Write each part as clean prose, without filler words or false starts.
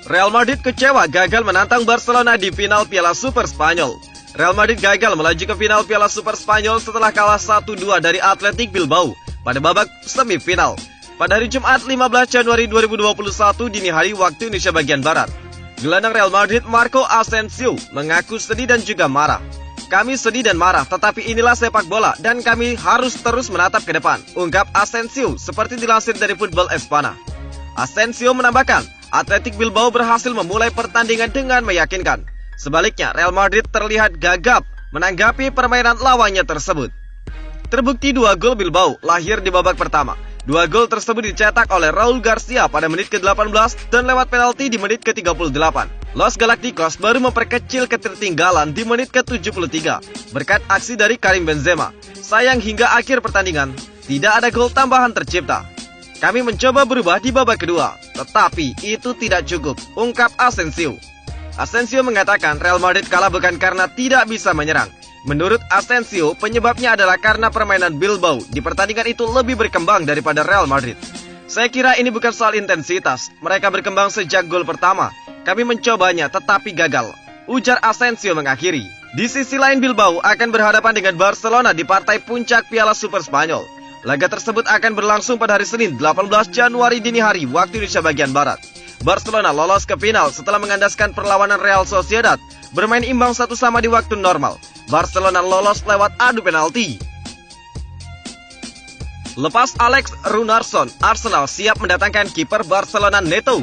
Real Madrid kecewa gagal menantang Barcelona di final Piala Super Spanyol. Real Madrid gagal melaju ke final Piala Super Spanyol setelah kalah 1-2 dari Athletic Bilbao pada babak semifinal pada hari Jumat 15 Januari 2021 dini hari waktu Indonesia bagian Barat. Gelandang Real Madrid Marco Asensio mengaku sedih dan juga marah. "Kami sedih dan marah, tetapi inilah sepak bola dan kami harus terus menatap ke depan," ungkap Asensio seperti dilansir dari Football Espana. Asensio menambahkan, Athletic Bilbao berhasil memulai pertandingan dengan meyakinkan. Sebaliknya, Real Madrid terlihat gagap menanggapi permainan lawannya tersebut. Terbukti 2 gol Bilbao lahir di babak pertama. 2 gol tersebut dicetak oleh Raul Garcia pada menit ke-18 dan lewat penalti di menit ke-38. Los Galacticos baru memperkecil ketertinggalan di menit ke-73 berkat aksi dari Karim Benzema. Sayang hingga akhir pertandingan tidak ada gol tambahan tercipta. "Kami mencoba berubah di babak kedua, tetapi itu tidak cukup," ungkap Asensio. Asensio mengatakan Real Madrid kalah bukan karena tidak bisa menyerang. Menurut Asensio, penyebabnya adalah karena permainan Bilbao di pertandingan itu lebih berkembang daripada Real Madrid. "Saya kira ini bukan soal intensitas, mereka berkembang sejak gol pertama. Kami mencobanya tetapi gagal," ujar Asensio mengakhiri. Di sisi lain, Bilbao akan berhadapan dengan Barcelona di partai puncak Piala Super Spanyol. Laga tersebut akan berlangsung pada hari Senin 18 Januari dini hari waktu Indonesia bagian Barat. Barcelona lolos ke final setelah mengandaskan perlawanan Real Sociedad bermain imbang 1-1 di waktu normal. Barcelona lolos lewat adu penalti. Lepas Alex Runarsson, Arsenal siap mendatangkan kiper Barcelona Neto.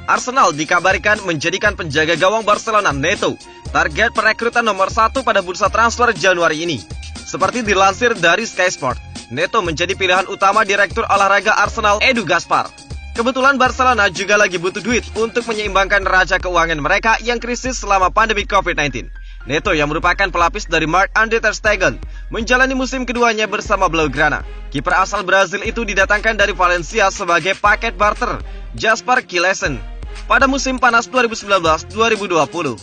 Arsenal dikabarkan menjadikan penjaga gawang Barcelona Neto target perekrutan nomor 1 pada bursa transfer Januari ini. Seperti dilansir dari Sky Sport, Neto menjadi pilihan utama Direktur Olahraga Arsenal Edu Gaspar. Kebetulan Barcelona juga lagi butuh duit untuk menyeimbangkan neraca keuangan mereka yang krisis selama pandemi COVID-19. Neto yang merupakan pelapis dari Marc-Andre ter Stegen menjalani musim keduanya bersama Blaugrana. Kiper asal Brazil itu didatangkan dari Valencia sebagai paket barter Jasper Cillesen pada musim panas 2019-2020.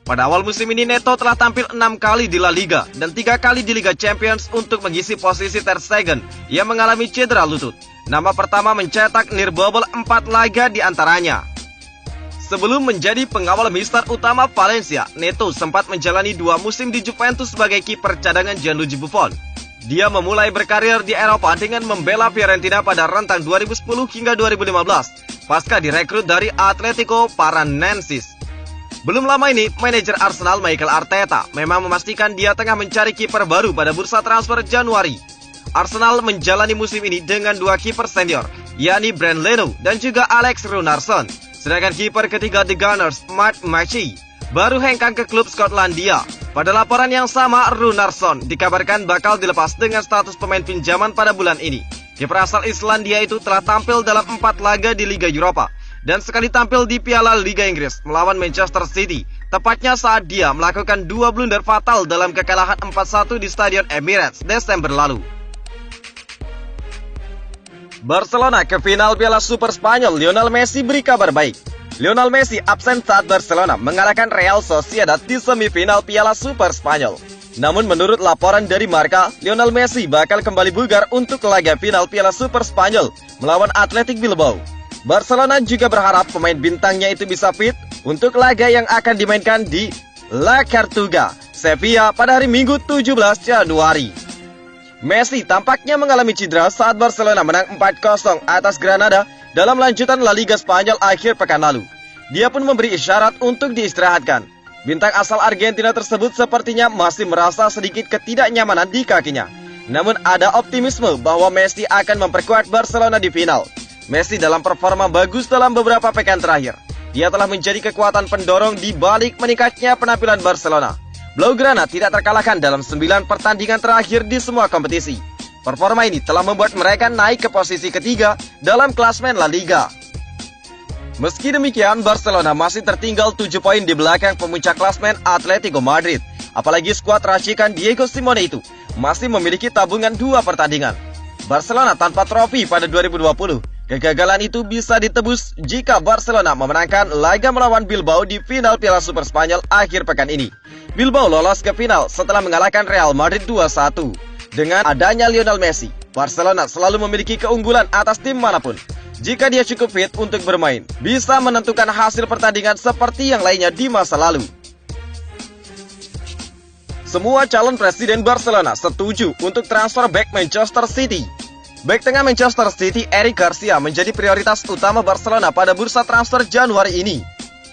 Pada awal musim ini Neto telah tampil 6 kali di La Liga dan 3 kali di Liga Champions untuk mengisi posisi ter Stegen yang mengalami cedera lutut. Nama pertama mencetak nirboble 4 laga di antaranya. Sebelum menjadi pengawal mister utama Valencia, Neto sempat menjalani 2 musim di Juventus sebagai kiper cadangan Gianluigi Buffon. Dia memulai berkarir di Eropa dengan membela Fiorentina pada rentang 2010 hingga 2015 pasca direkrut dari Atletico Paranaensis. Belum lama ini, manajer Arsenal Mikel Arteta memang memastikan dia tengah mencari kiper baru pada bursa transfer Januari. Arsenal menjalani musim ini dengan 2 kiper senior, yakni Bernd Leno dan juga Alex Runarsson. Sedangkan kiper ketiga The Gunners, Mark Macchi, baru hengkang ke klub Skotlandia. Pada laporan yang sama, Runarsson dikabarkan bakal dilepas dengan status pemain pinjaman pada bulan ini. Kiper asal Islandia itu telah tampil dalam 4 laga di Liga Eropa dan sekali tampil di Piala Liga Inggris melawan Manchester City, tepatnya saat dia melakukan 2 blunder fatal dalam kekalahan 4-1 di Stadion Emirates Desember lalu. Barcelona ke final Piala Super Spanyol. Lionel Messi beri kabar baik. Lionel Messi absen saat Barcelona mengalahkan Real Sociedad di semifinal Piala Super Spanyol. Namun menurut laporan dari Marca, Lionel Messi bakal kembali bugar untuk laga final Piala Super Spanyol melawan Athletic Bilbao. Barcelona juga berharap pemain bintangnya itu bisa fit untuk laga yang akan dimainkan di La Cartuja, Sevilla pada hari Minggu 17 Januari. Messi tampaknya mengalami cedera saat Barcelona menang 4-0 atas Granada dalam lanjutan La Liga Spanyol akhir pekan lalu. Dia pun memberi isyarat untuk diistirahatkan. Bintang asal Argentina tersebut sepertinya masih merasa sedikit ketidaknyamanan di kakinya. Namun ada optimisme bahwa Messi akan memperkuat Barcelona di final. Messi dalam performa bagus dalam beberapa pekan terakhir. Dia telah menjadi kekuatan pendorong di balik meningkatnya penampilan Barcelona. Blaugrana tidak terkalahkan dalam 9 pertandingan terakhir di semua kompetisi. Performa ini telah membuat mereka naik ke posisi ketiga dalam klasmen La Liga. Meski demikian, Barcelona masih tertinggal 7 poin di belakang pemuncak klasmen Atletico Madrid. Apalagi skuad racikan Diego Simeone itu masih memiliki tabungan 2 pertandingan. Barcelona tanpa trofi pada 2020. Kegagalan itu bisa ditebus jika Barcelona memenangkan laga melawan Bilbao di final Piala Super Spanyol akhir pekan ini. Bilbao lolos ke final setelah mengalahkan Real Madrid 2-1. Dengan adanya Lionel Messi, Barcelona selalu memiliki keunggulan atas tim manapun. jika dia cukup fit untuk bermain, bisa menentukan hasil pertandingan seperti yang lainnya di masa lalu. Semua calon presiden Barcelona setuju untuk transfer back Manchester City. Bek tengah Manchester City, Eric Garcia, menjadi prioritas utama Barcelona pada bursa transfer Januari ini.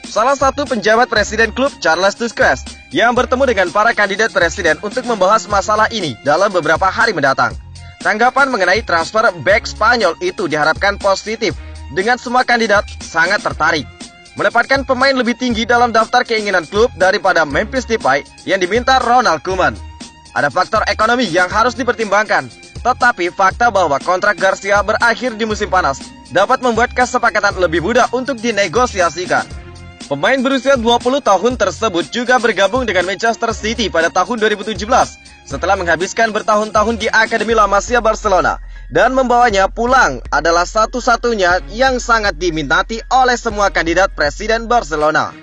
Salah satu penjabat presiden klub, Charles Tusquets, yang bertemu dengan para kandidat presiden untuk membahas masalah ini dalam beberapa hari mendatang. Tanggapan mengenai transfer bek Spanyol itu diharapkan positif, dengan semua kandidat sangat tertarik menempatkan pemain lebih tinggi dalam daftar keinginan klub daripada Memphis Depay yang diminta Ronald Koeman. Ada faktor ekonomi yang harus dipertimbangkan, tetapi fakta bahwa kontrak Garcia berakhir di musim panas dapat membuat kesepakatan lebih mudah untuk dinegosiasikan. Pemain berusia 20 tahun tersebut juga bergabung dengan Manchester City pada tahun 2017 setelah menghabiskan bertahun-tahun di Akademi La Masia Barcelona. Dan membawanya pulang adalah satu-satunya yang sangat diminati oleh semua kandidat presiden Barcelona.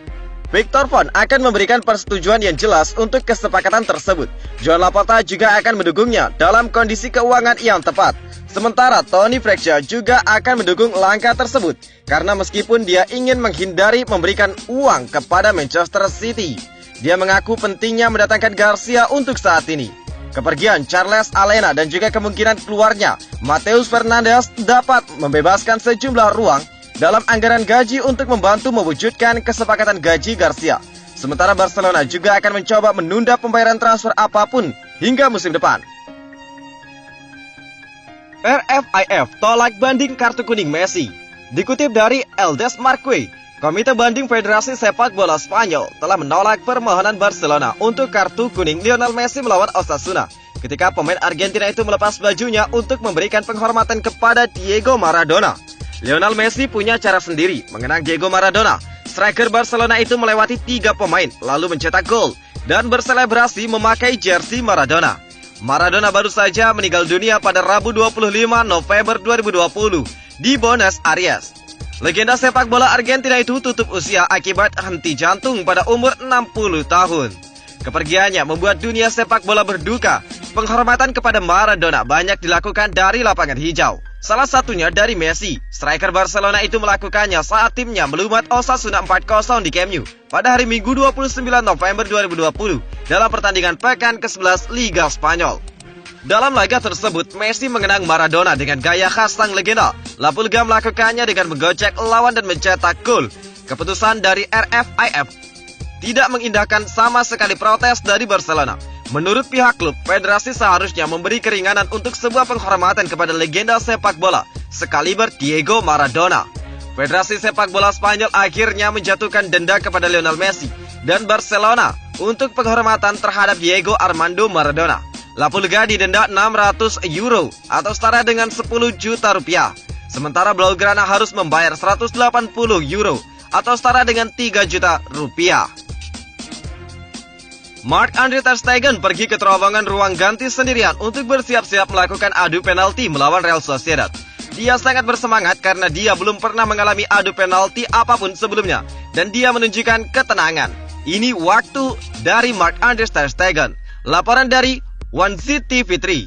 Victor Font akan memberikan persetujuan yang jelas untuk kesepakatan tersebut. Joan Laporta juga akan mendukungnya dalam kondisi keuangan yang tepat. Sementara Toni Frekja juga akan mendukung langkah tersebut, karena meskipun dia ingin menghindari memberikan uang kepada Manchester City, dia mengaku pentingnya mendatangkan Garcia untuk saat ini. Kepergian Charles Alena dan juga kemungkinan keluarnya Mateus Fernandes dapat membebaskan sejumlah ruang dalam anggaran gaji untuk membantu mewujudkan kesepakatan gaji Garcia. Sementara Barcelona juga akan mencoba menunda pembayaran transfer apapun hingga musim depan. RFIF tolak banding kartu kuning Messi. Dikutip dari El Desmarque, Komite Banding Federasi Sepak Bola Spanyol telah menolak permohonan Barcelona untuk kartu kuning Lionel Messi melawan Osasuna ketika pemain Argentina itu melepas bajunya untuk memberikan penghormatan kepada Diego Maradona. Lionel Messi punya cara sendiri mengenang Diego Maradona. Striker Barcelona itu melewati 3 pemain lalu mencetak gol dan berselebrasi memakai jersey Maradona. Maradona baru saja meninggal dunia pada Rabu 25 November 2020 di Buenos Aires. Legenda sepak bola Argentina itu tutup usia akibat henti jantung pada umur 60 tahun. Kepergiannya membuat dunia sepak bola berduka. Penghormatan kepada Maradona banyak dilakukan dari lapangan hijau. Salah satunya dari Messi. Striker Barcelona itu melakukannya saat timnya melumat Osasuna 4-0 di Camp Nou pada hari Minggu 29 November 2020 dalam pertandingan pekan ke-11 Liga Spanyol. Dalam laga tersebut, Messi mengenang Maradona dengan gaya khas sang legenda. La Pulga melakukannya dengan menggocek lawan dan mencetak gol. Keputusan dari RFIF tidak mengindahkan sama sekali protes dari Barcelona. Menurut pihak klub, federasi seharusnya memberi keringanan untuk sebuah penghormatan kepada legenda sepak bola sekaliber Diego Maradona. Federasi sepak bola Spanyol akhirnya menjatuhkan denda kepada Lionel Messi dan Barcelona untuk penghormatan terhadap Diego Armando Maradona. La Pulga didenda 600 euro atau setara dengan 10 juta rupiah. Sementara Blaugrana harus membayar 180 euro atau setara dengan 3 juta rupiah. Marc-Andre ter Stegen pergi ke terowongan ruang ganti sendirian untuk bersiap-siap melakukan adu penalti melawan Real Sociedad. Dia sangat bersemangat karena dia belum pernah mengalami adu penalti apapun sebelumnya dan dia menunjukkan ketenangan. Ini waktu dari Marc-Andre ter Stegen. Laporan dari One City TV3.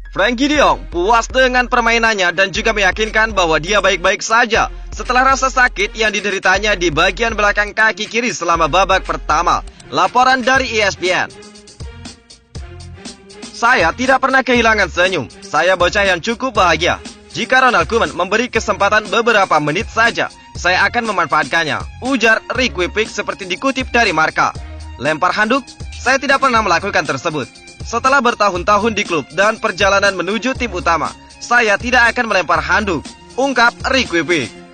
Frenkie de Jong puas dengan permainannya dan juga meyakinkan bahwa dia baik-baik saja setelah rasa sakit yang dideritanya di bagian belakang kaki kiri selama babak pertama. Laporan dari ESPN. Saya tidak pernah kehilangan senyum. Saya bocah yang cukup bahagia. Jika Ronald Koeman memberi kesempatan beberapa menit saja, saya akan memanfaatkannya, ujar Rick Wipik seperti dikutip dari Marca. Lempar handuk? Saya tidak pernah melakukan tersebut. Setelah bertahun-tahun di klub dan perjalanan menuju tim utama, saya tidak akan melempar handuk, ungkap Rick Wipik.